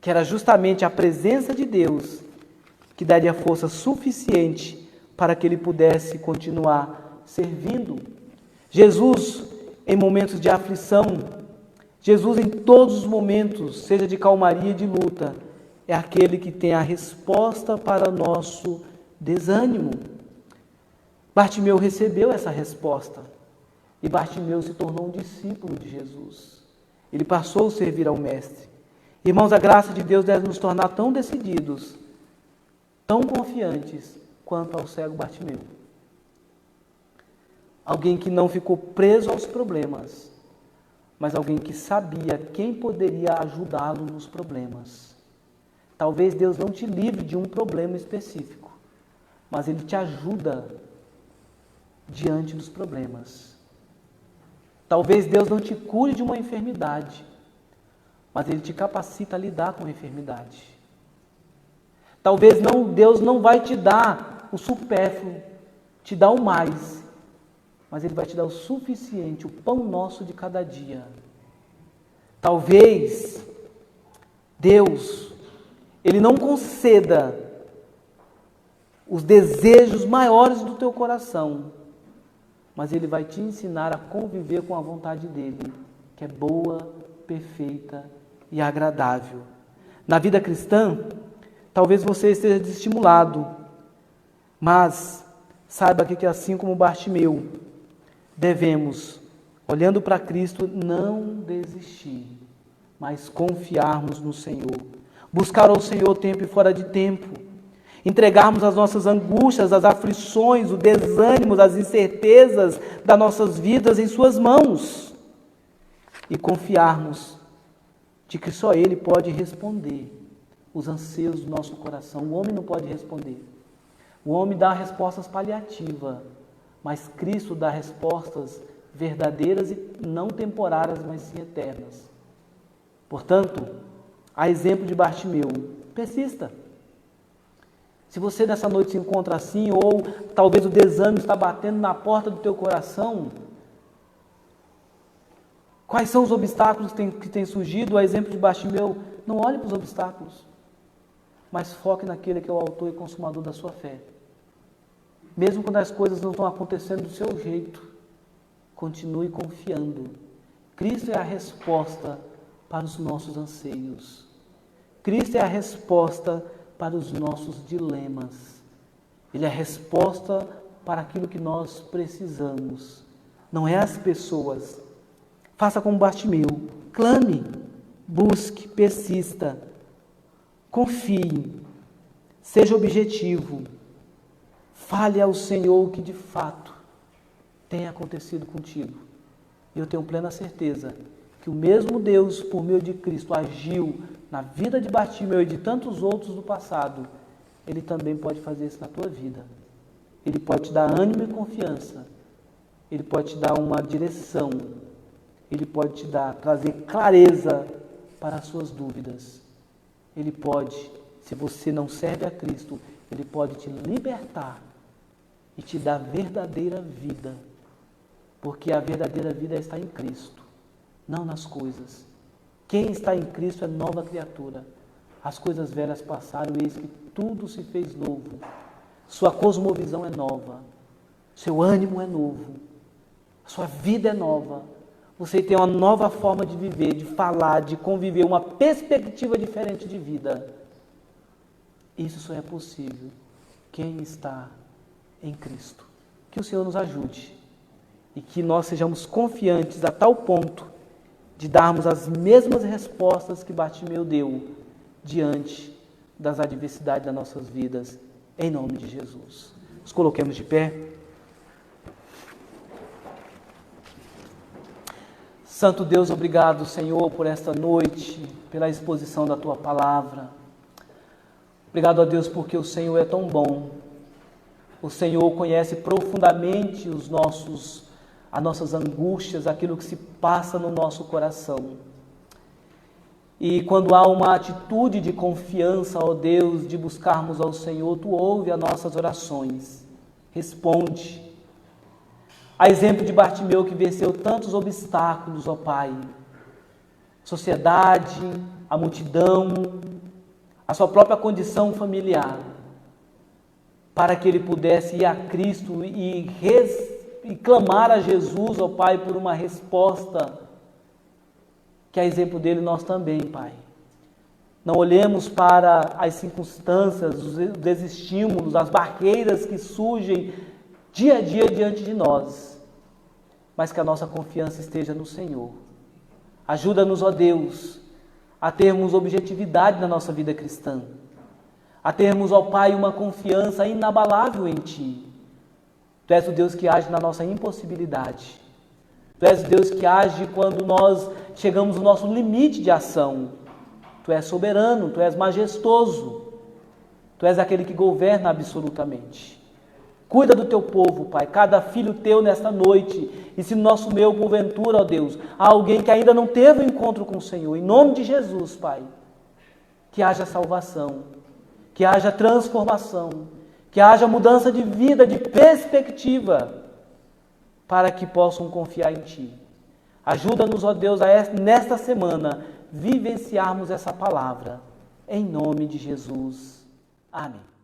que era justamente a presença de Deus que daria força suficiente para que ele pudesse continuar servindo. Jesus, em momentos de aflição, Jesus em todos os momentos, seja de calmaria e de luta, é aquele que tem a resposta para o nosso desânimo. Bartimeu recebeu essa resposta. E Bartimeu se tornou um discípulo de Jesus. Ele passou a servir ao Mestre. Irmãos, a graça de Deus deve nos tornar tão decididos, tão confiantes, quanto ao cego Bartimeu. Alguém que não ficou preso aos problemas, mas alguém que sabia quem poderia ajudá-lo nos problemas. Talvez Deus não te livre de um problema específico, mas Ele te ajuda diante dos problemas. Talvez Deus não te cure de uma enfermidade, mas Ele te capacita a lidar com a enfermidade. Talvez Deus não vai te dar o supérfluo, te dar o mais, mas Ele vai te dar o suficiente, o pão nosso de cada dia. Talvez Deus, Ele não conceda os desejos maiores do teu coração, mas Ele vai te ensinar a conviver com a vontade dEle, que é boa, perfeita e agradável. Na vida cristã, talvez você esteja desestimulado, mas saiba que assim como Bartimeu, devemos, olhando para Cristo, não desistir, mas confiarmos no Senhor. Buscar ao Senhor tempo e fora de tempo. Entregarmos as nossas angústias, as aflições, o desânimo, as incertezas das nossas vidas em suas mãos. E confiarmos de que só Ele pode responder os anseios do nosso coração. O homem não pode responder. O homem dá respostas paliativas, mas Cristo dá respostas verdadeiras e não temporárias, mas sim eternas. Portanto, a exemplo de Bartimeu, persista. Se você nessa noite se encontra assim, ou talvez o desânimo está batendo na porta do teu coração, quais são os obstáculos que têm surgido? A exemplo de Bartimeu, não olhe para os obstáculos, mas foque naquele que é o autor e consumador da sua fé. Mesmo quando as coisas não estão acontecendo do seu jeito, continue confiando. Cristo é a resposta para os nossos anseios. Cristo é a resposta para os nossos dilemas. Ele é a resposta para aquilo que nós precisamos. Não é as pessoas. Faça como Bartimeu. Clame, busque, persista. Confie. Seja objetivo. Fale ao Senhor o que de fato tem acontecido contigo. E eu tenho plena certeza que o mesmo Deus, por meio de Cristo, agiu na vida de Bartimeu e de tantos outros do passado, Ele também pode fazer isso na tua vida. Ele pode te dar ânimo e confiança. Ele pode te dar uma direção. Ele pode te trazer clareza para as suas dúvidas. Ele pode, se você não serve a Cristo, Ele pode te libertar e te dar verdadeira vida. Porque a verdadeira vida está em Cristo, não nas coisas. Quem está em Cristo é nova criatura. As coisas velhas passaram, eis que tudo se fez novo. Sua cosmovisão é nova. Seu ânimo é novo. Sua vida é nova. você tem uma nova forma de viver, de falar, de conviver, uma perspectiva diferente de vida. Isso só é possível quem está em Cristo. Que o Senhor nos ajude e que nós sejamos confiantes a tal ponto de darmos as mesmas respostas que Bartimeu deu diante das adversidades das nossas vidas, em nome de Jesus. Nos coloquemos de pé. Santo Deus, obrigado, Senhor, por esta noite, pela exposição da Tua Palavra. Obrigado a Deus porque o Senhor é tão bom. O Senhor conhece profundamente as nossas angústias, aquilo que se passa no nosso coração. E quando há uma atitude de confiança, ó Deus, de buscarmos ao Senhor, Tu ouve as nossas orações, responde. A exemplo de Bartimeu, que venceu tantos obstáculos, ó Pai, sociedade, a multidão, a sua própria condição familiar, para que ele pudesse ir a Cristo e clamar a Jesus, ó Pai, por uma resposta, que a exemplo dele nós também, Pai. Não olhemos para as circunstâncias, os estímulos, as barreiras que surgem dia a dia diante de nós, mas que a nossa confiança esteja no Senhor. Ajuda-nos, ó Deus, a termos objetividade na nossa vida cristã, a termos, ó Pai, uma confiança inabalável em Ti. Tu és o Deus que age na nossa impossibilidade. Tu és o Deus que age quando nós chegamos no nosso limite de ação. Tu és soberano, Tu és majestoso. Tu és aquele que governa absolutamente. Cuida do Teu povo, Pai, cada filho Teu nesta noite. E se no nosso meio, porventura, ó Deus, há alguém que ainda não teve um encontro com o Senhor, em nome de Jesus, Pai, que haja salvação, que haja transformação, que haja mudança de vida, de perspectiva, para que possam confiar em Ti. Ajuda-nos, ó Deus, nesta semana, vivenciarmos essa palavra, em nome de Jesus. Amém.